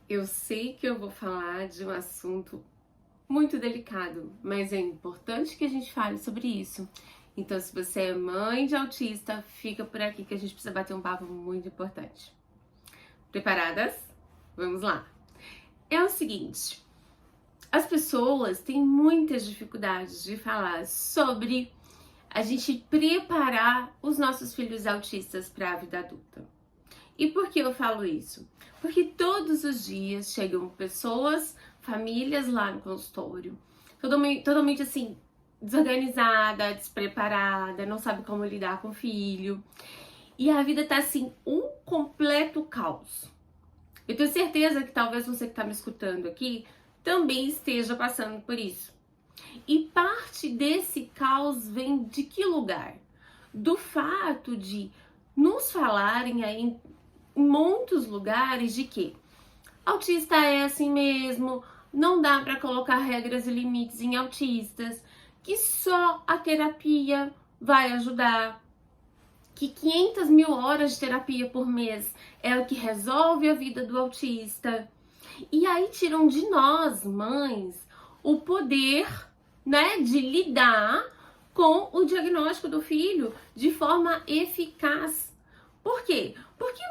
Eu sei que eu vou falar de um assunto muito delicado, mas é importante que a gente fale sobre isso. Então, se você é mãe de autista, fica por aqui que a gente precisa bater um papo muito importante. Preparadas? Vamos lá. É o seguinte, as pessoas têm muitas dificuldades de falar sobre a gente preparar os nossos filhos autistas para a vida adulta. E por que eu falo isso? Porque todos os dias chegam pessoas, famílias lá no consultório, totalmente assim, desorganizada, despreparada, não sabe como lidar com o filho. E a vida tá assim, um completo caos. Eu tenho certeza que talvez você que tá me escutando aqui também esteja passando por isso. E parte desse caos vem de que lugar? Do fato de nos falarem aí em muitos lugares de que autista é assim mesmo, não dá para colocar regras e limites em autistas, que só a terapia vai ajudar, que 500 mil horas de terapia por mês é o que resolve a vida do autista. E aí tiram de nós, mães, o poder, né, de lidar com o diagnóstico do filho de forma eficaz. Por quê? Porque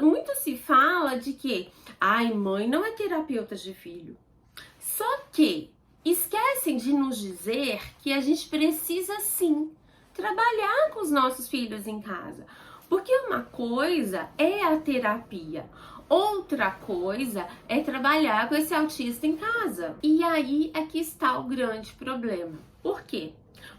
muito se fala de que, ai, mãe não é terapeuta de filho. Só que esquecem de nos dizer que a gente precisa sim trabalhar com os nossos filhos em casa. Porque uma coisa é a terapia, outra coisa é trabalhar com esse autista em casa. E aí é que está o grande problema. Por quê?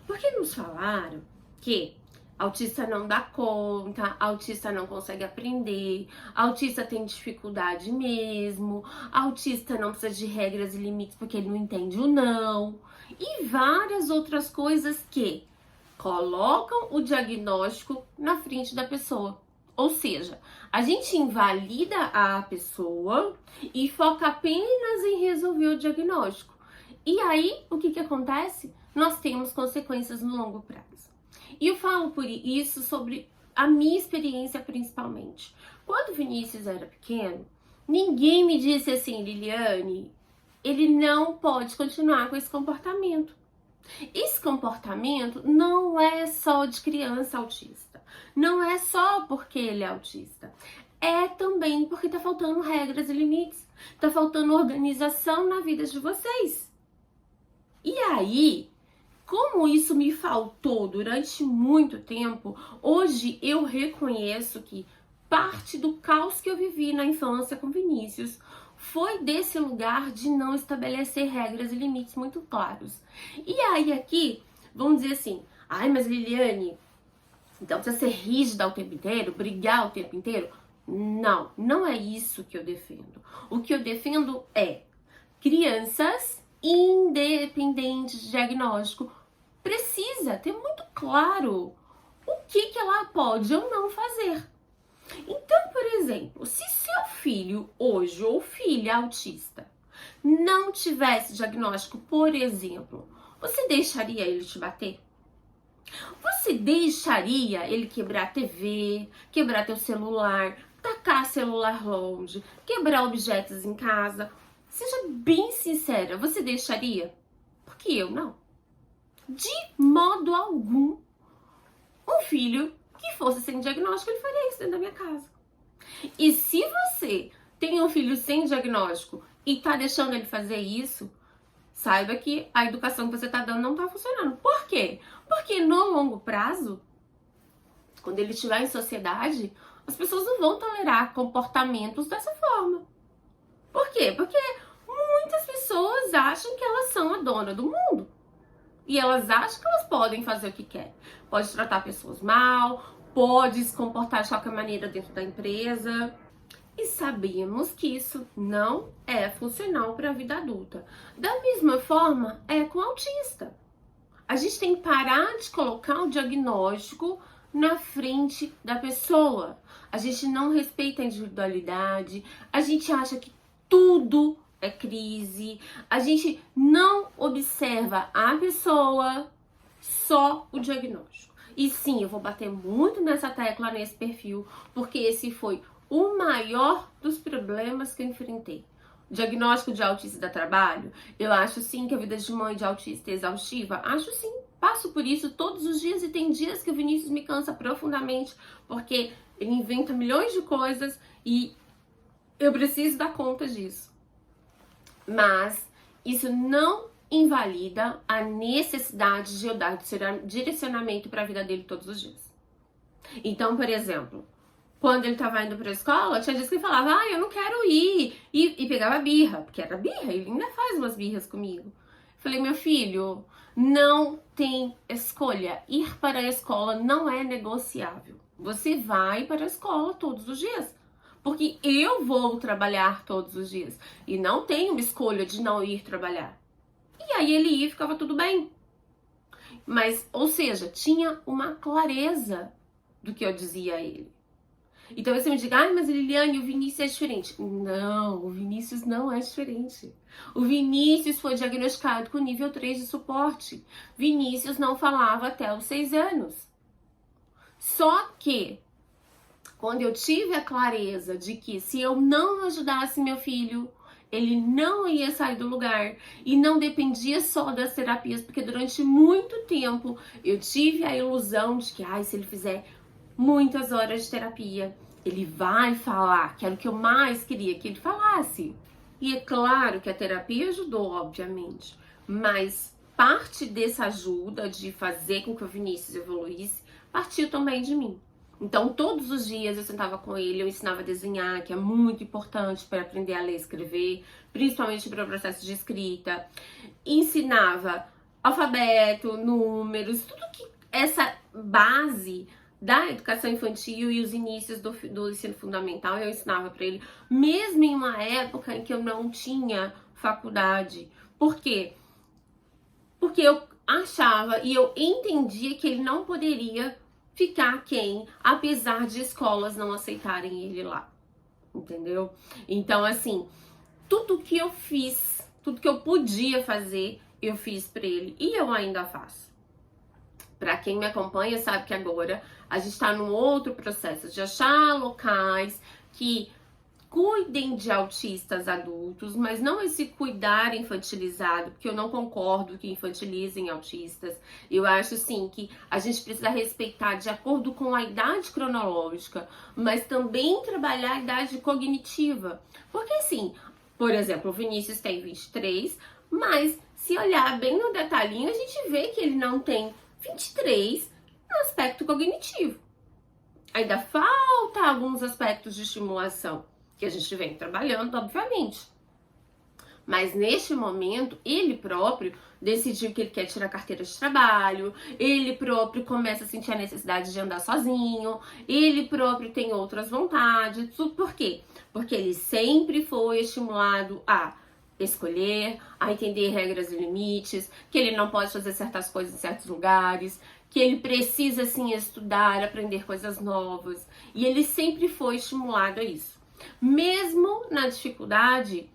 Porque nos falaram que autista não dá conta, autista não consegue aprender, autista tem dificuldade mesmo, autista não precisa de regras e limites porque ele não entende o não. E várias outras coisas que colocam o diagnóstico na frente da pessoa. Ou seja, a gente invalida a pessoa e foca apenas em resolver o diagnóstico. E aí, o que acontece? Nós temos consequências no longo prazo. E eu falo por isso sobre a minha experiência principalmente. Quando o Vinícius era pequeno, ninguém me disse assim, Liliane, ele não pode continuar com esse comportamento. Esse comportamento não é só de criança autista. Não é só porque ele é autista. É também porque tá faltando regras e limites. Tá faltando organização na vida de vocês. E aí, como isso me faltou durante muito tempo, hoje eu reconheço que parte do caos que eu vivi na infância com Vinícius foi desse lugar de não estabelecer regras e limites muito claros. E aí aqui, vamos dizer assim, ai, mas Liliane, então precisa ser rígida o tempo inteiro, brigar o tempo inteiro? Não, não é isso que eu defendo. O que eu defendo é crianças independentes de diagnóstico precisa ter muito claro o que ela pode ou não fazer. Então, por exemplo, se seu filho hoje ou filha autista não tivesse diagnóstico, por exemplo, você deixaria ele te bater? Você deixaria ele quebrar a TV, quebrar teu celular, tacar celular longe, quebrar objetos em casa? Seja bem sincera, você deixaria? Porque eu não. De modo algum, um filho que fosse sem diagnóstico, ele faria isso dentro da minha casa. E se você tem um filho sem diagnóstico e tá deixando ele fazer isso, saiba que a educação que você tá dando não tá funcionando. Por quê? Porque no longo prazo, quando ele estiver em sociedade, as pessoas não vão tolerar comportamentos dessa forma. Por quê? Porque muitas pessoas acham que elas são a dona do mundo. E elas acham que elas podem fazer o que querem. Pode tratar pessoas mal, pode se comportar de qualquer maneira dentro da empresa. E sabemos que isso não é funcional para a vida adulta. Da mesma forma, é com autista. A gente tem que parar de colocar o diagnóstico na frente da pessoa. A gente não respeita a individualidade, a gente acha que tudo é crise, a gente não observa a pessoa, só o diagnóstico. E sim, eu vou bater muito nessa tecla nesse perfil, porque esse foi o maior dos problemas que eu enfrentei. Diagnóstico de autista dá trabalho? Eu acho sim que a vida de mãe de autista é exaustiva. Acho sim. Passo por isso todos os dias e tem dias que o Vinícius me cansa profundamente porque ele inventa milhões de coisas e eu preciso dar conta disso. Mas isso não invalida a necessidade de eu dar direcionamento para a vida dele todos os dias. Então, por exemplo, quando ele estava indo para a escola, tinha dias que ele falava, eu não quero ir. E pegava birra, porque era birra, ele ainda faz umas birras comigo. Falei, meu filho, não tem escolha. Ir para a escola não é negociável. Você vai para a escola todos os dias. Porque eu vou trabalhar todos os dias. E não tenho escolha de não ir trabalhar. E aí ele ia e ficava tudo bem. Mas, ou seja, tinha uma clareza do que eu dizia a ele. Então você me diga, mas Liliane, o Vinícius é diferente. Não, o Vinícius não é diferente. O Vinícius foi diagnosticado com nível 3 de suporte. Vinícius não falava até os 6 anos. Só que, quando eu tive a clareza de que se eu não ajudasse meu filho, ele não ia sair do lugar e não dependia só das terapias, porque durante muito tempo eu tive a ilusão de que, se ele fizer muitas horas de terapia, ele vai falar, que era o que eu mais queria que ele falasse. E é claro que a terapia ajudou, obviamente, mas parte dessa ajuda de fazer com que o Vinícius evoluísse partiu também de mim. Então, todos os dias eu sentava com ele, eu ensinava a desenhar, que é muito importante para aprender a ler e escrever, principalmente para o processo de escrita. Ensinava alfabeto, números, tudo que essa base da educação infantil e os inícios do ensino fundamental eu ensinava para ele, mesmo em uma época em que eu não tinha faculdade. Por quê? Porque eu achava e eu entendia que ele não poderia ficar quem, apesar de escolas não aceitarem ele lá, entendeu? Então, assim, tudo que eu fiz, tudo que eu podia fazer, eu fiz pra ele e eu ainda faço. Pra quem me acompanha sabe que agora a gente tá num outro processo de achar locais que cuidem de autistas adultos, mas não esse cuidar infantilizado, porque eu não concordo que infantilizem autistas. Eu acho, sim, que a gente precisa respeitar de acordo com a idade cronológica, mas também trabalhar a idade cognitiva. Porque, assim, por exemplo, o Vinícius tem 23, mas se olhar bem no detalhinho, a gente vê que ele não tem 23 no aspecto cognitivo. Ainda falta alguns aspectos de estimulação, que a gente vem trabalhando, obviamente. Mas neste momento, ele próprio decidiu que ele quer tirar carteira de trabalho, ele próprio começa a sentir a necessidade de andar sozinho, ele próprio tem outras vontades. Tudo por quê? Porque ele sempre foi estimulado a escolher, a entender regras e limites, que ele não pode fazer certas coisas em certos lugares, que ele precisa, sim, estudar, aprender coisas novas. E ele sempre foi estimulado a isso. Mesmo na dificuldade,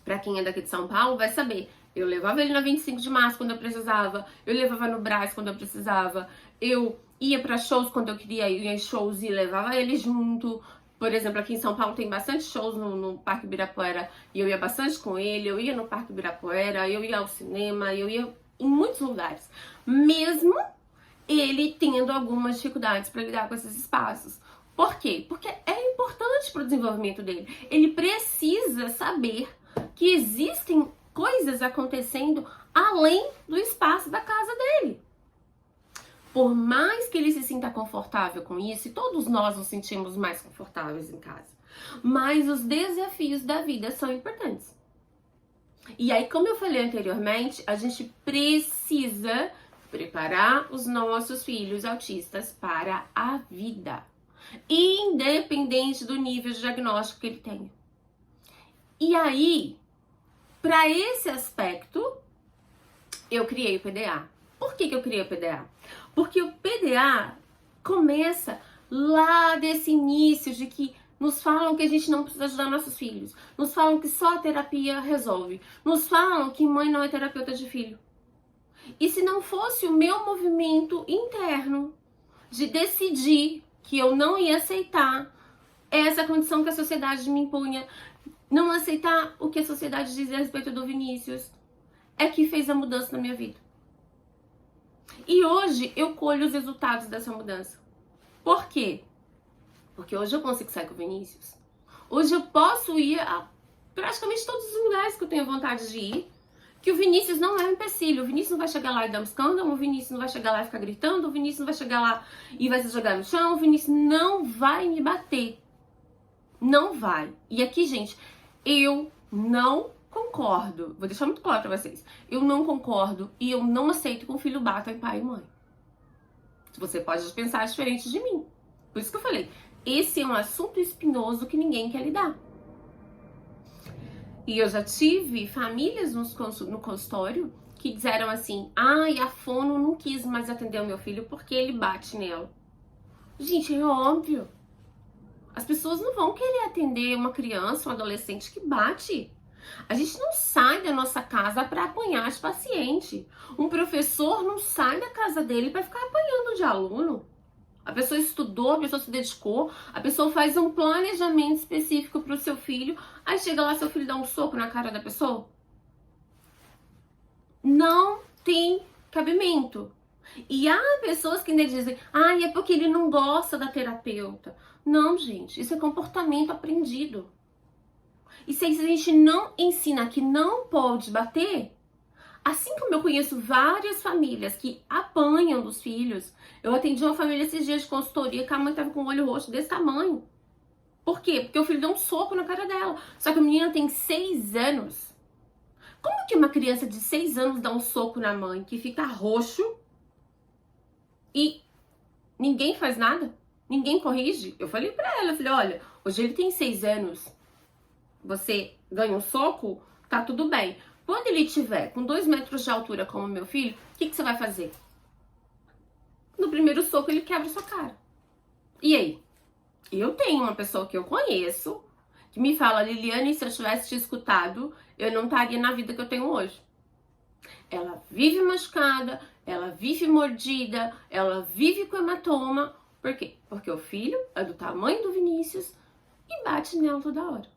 para quem é daqui de São Paulo vai saber, eu levava ele na 25 de março quando eu precisava, eu levava no Brás quando eu precisava, eu ia para shows quando eu queria ir em shows e levava ele junto. Por exemplo, aqui em São Paulo tem bastante shows no Parque Ibirapuera e eu ia bastante com ele, eu ia no Parque Ibirapuera, eu ia ao cinema, eu ia em muitos lugares. Mesmo ele tendo algumas dificuldades para lidar com esses espaços. Por quê? Porque é importante para o desenvolvimento dele. Ele precisa saber que existem coisas acontecendo além do espaço da casa dele. Por mais que ele se sinta confortável com isso, e todos nós nos sentimos mais confortáveis em casa, mas os desafios da vida são importantes. E aí, como eu falei anteriormente, a gente precisa preparar os nossos filhos autistas para a vida, independente do nível de diagnóstico que ele tenha. E aí, para esse aspecto, eu criei o PDA. Por que eu criei o PDA? Porque o PDA começa lá desse início de que nos falam que a gente não precisa ajudar nossos filhos, nos falam que só a terapia resolve, nos falam que mãe não é terapeuta de filho. E se não fosse o meu movimento interno de decidir que eu não ia aceitar essa condição que a sociedade me impunha, não aceitar o que a sociedade diz a respeito do Vinícius, é que fez a mudança na minha vida. E hoje eu colho os resultados dessa mudança. Por quê? Porque hoje eu consigo sair com o Vinícius. Hoje eu posso ir a praticamente todos os lugares que eu tenho vontade de ir. Que o Vinícius não é um empecilho. O Vinícius não vai chegar lá e dar um escândalo. O Vinícius não vai chegar lá e ficar gritando. O Vinícius não vai chegar lá e vai se jogar no chão. O Vinícius não vai me bater. Não vai. E aqui, gente, eu não concordo. Vou deixar muito claro pra vocês. Eu não concordo e eu não aceito que um filho bata em pai e mãe. Você pode pensar diferente de mim. Por isso que eu falei, esse é um assunto espinhoso que ninguém quer lidar. E eu já tive famílias no consultório que disseram assim, ai, a fono não quis mais atender o meu filho porque ele bate nela. Gente, é óbvio. As pessoas não vão querer atender uma criança, um adolescente que bate. A gente não sai da nossa casa para apanhar de paciente. Um professor não sai da casa dele para ficar apanhando de aluno. A pessoa estudou, a pessoa se dedicou, a pessoa faz um planejamento específico para o seu filho, aí chega lá, seu filho dá um soco na cara da pessoa. Não tem cabimento. E há pessoas que ainda dizem, é porque ele não gosta da terapeuta. Não, gente, isso é comportamento aprendido. E se a gente não ensina que não pode bater, assim como eu conheço várias famílias que apanham dos filhos, eu atendi uma família esses dias de consultoria que a mãe tava com o olho roxo desse tamanho. Por quê? Porque o filho deu um soco na cara dela. Só que a menina tem 6 anos. Como que uma criança de 6 anos dá um soco na mãe que fica roxo e ninguém faz nada? Ninguém corrige? Eu falei pra ela, eu falei, olha, hoje ele tem 6 anos. Você ganha um soco, tá tudo bem. Quando ele tiver com 2 metros de altura como meu filho, o que você vai fazer? No primeiro soco ele quebra sua cara. E aí? Eu tenho uma pessoa que eu conheço que me fala, Liliane, se eu tivesse te escutado, eu não estaria na vida que eu tenho hoje. Ela vive machucada, ela vive mordida, ela vive com hematoma. Por quê? Porque o filho é do tamanho do Vinícius e bate nela toda hora.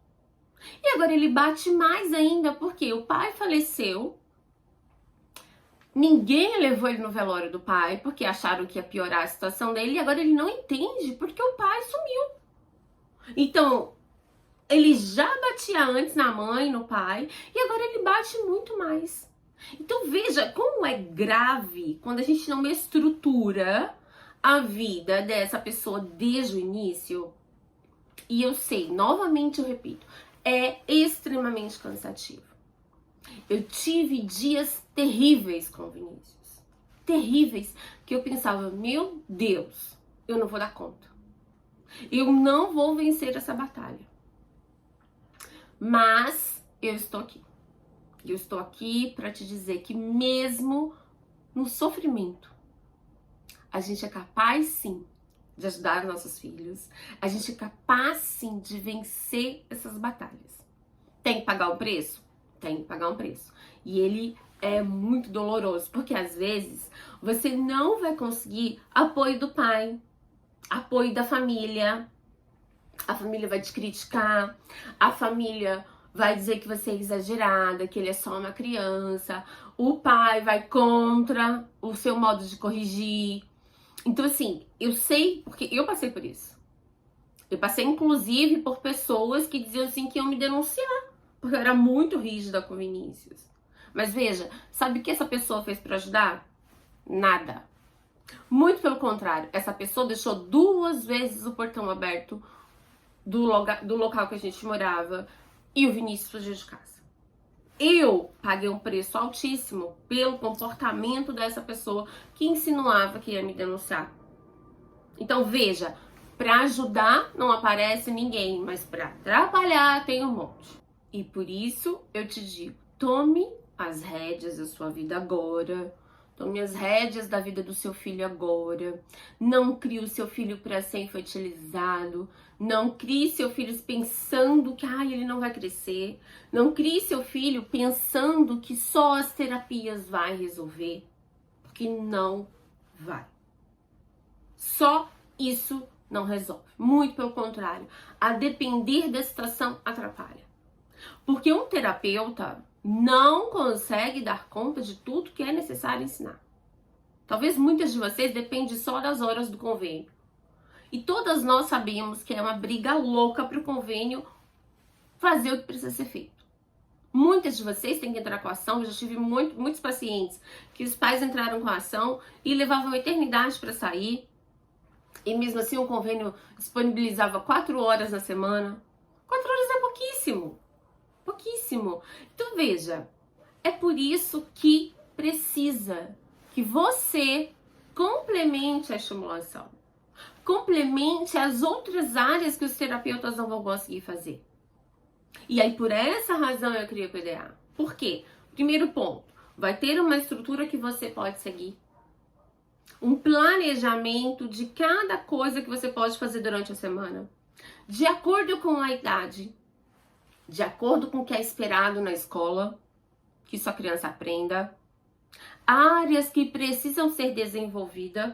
E agora ele bate mais ainda porque o pai faleceu, ninguém levou ele no velório do pai porque acharam que ia piorar a situação dele e agora ele não entende porque o pai sumiu. Então, ele já batia antes na mãe, no pai, e agora ele bate muito mais. Então veja como é grave quando a gente não estrutura a vida dessa pessoa desde o início. E eu sei, novamente eu repito, é extremamente cansativo. Eu tive dias terríveis com o Vinícius. Terríveis, que eu pensava, meu Deus, eu não vou dar conta. Eu não vou vencer essa batalha. Mas eu estou aqui. Eu estou aqui para te dizer que mesmo no sofrimento, a gente é capaz sim de ajudar nossos filhos. A gente é capaz sim de vencer essas batalhas. Tem que pagar um preço? Tem que pagar um preço. E ele é muito doloroso, porque às vezes você não vai conseguir apoio do pai, apoio da família. A família vai te criticar, a família vai dizer que você é exagerada, que ele é só uma criança. O pai vai contra o seu modo de corrigir. Então, assim, eu sei, porque eu passei por isso. Eu passei, inclusive, por pessoas que diziam assim que iam me denunciar, porque eu era muito rígida com o Vinícius. Mas veja, sabe o que essa pessoa fez pra ajudar? Nada. Muito pelo contrário, essa pessoa deixou 2 vezes o portão aberto do local que a gente morava e o Vinícius fugiu de casa. Eu paguei um preço altíssimo pelo comportamento dessa pessoa que insinuava que ia me denunciar. Então veja, para ajudar não aparece ninguém, mas para atrapalhar tem um monte. E por isso eu te digo, tome as rédeas da sua vida agora. Tome as rédeas da vida do seu filho agora. Não crie o seu filho para ser infantilizado. Não crie seu filho pensando que ele não vai crescer. Não crie seu filho pensando que só as terapias vai resolver. Porque não vai. Só isso não resolve. Muito pelo contrário. A depender da situação, atrapalha. Porque um terapeuta não consegue dar conta de tudo que é necessário ensinar. Talvez muitas de vocês dependem só das horas do convênio. E todas nós sabemos que é uma briga louca para o convênio fazer o que precisa ser feito. Muitas de vocês têm que entrar com a ação. Eu já tive muitos pacientes que os pais entraram com a ação e levavam a eternidade para sair. E mesmo assim o convênio disponibilizava 4 horas na semana. 4 horas é pouquíssimo. Pouquíssimo. Então veja, é por isso que precisa que você complemente a estimulação. Complemente as outras áreas que os terapeutas não vão conseguir fazer. E aí, por essa razão, eu criei o PDA. Por quê? Primeiro ponto, vai ter uma estrutura que você pode seguir. Um planejamento de cada coisa que você pode fazer durante a semana. De acordo com a idade. De acordo com o que é esperado na escola. Que sua criança aprenda. Áreas que precisam ser desenvolvidas.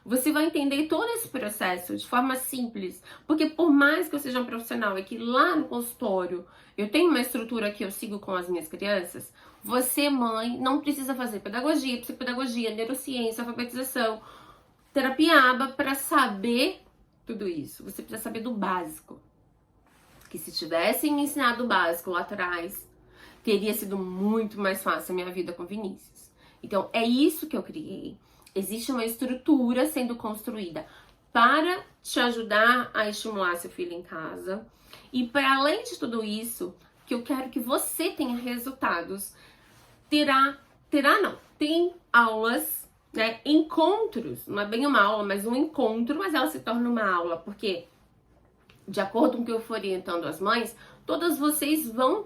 Você vai entender todo esse processo de forma simples, porque por mais que eu seja um profissional e que lá no consultório eu tenho uma estrutura que eu sigo com as minhas crianças, você, mãe, não precisa fazer pedagogia, psicopedagogia, neurociência, alfabetização, terapia ABA para saber tudo isso. Você precisa saber do básico. Que se tivessem me ensinado o básico lá atrás, teria sido muito mais fácil a minha vida com Vinícius. Então, é isso que eu criei. Existe uma estrutura sendo construída para te ajudar a estimular seu filho em casa. E para além de tudo isso, que eu quero que você tenha resultados, tem aulas, né, encontros, não é bem uma aula, mas um encontro, mas ela se torna uma aula, porque de acordo com o que eu for orientando as mães, todas vocês vão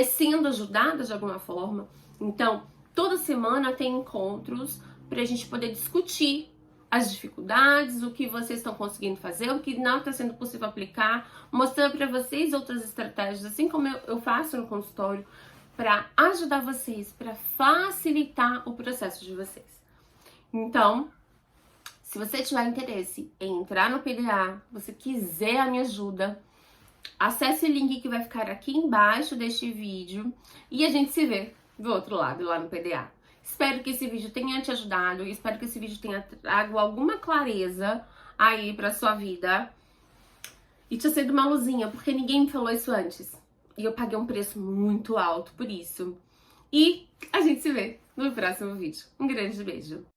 sendo ajudadas de alguma forma. Então, toda semana tem encontros para a gente poder discutir as dificuldades, o que vocês estão conseguindo fazer, o que não está sendo possível aplicar, mostrando para vocês outras estratégias, assim como eu faço no consultório, para ajudar vocês, para facilitar o processo de vocês. Então, se você tiver interesse em entrar no PDA, você quiser a minha ajuda, acesse o link que vai ficar aqui embaixo deste vídeo e a gente se vê do outro lado, lá no PDA. Espero que esse vídeo tenha te ajudado, espero que esse vídeo tenha trago alguma clareza aí pra sua vida e te sido uma luzinha, porque ninguém me falou isso antes. E eu paguei um preço muito alto por isso. E a gente se vê no próximo vídeo. Um grande beijo!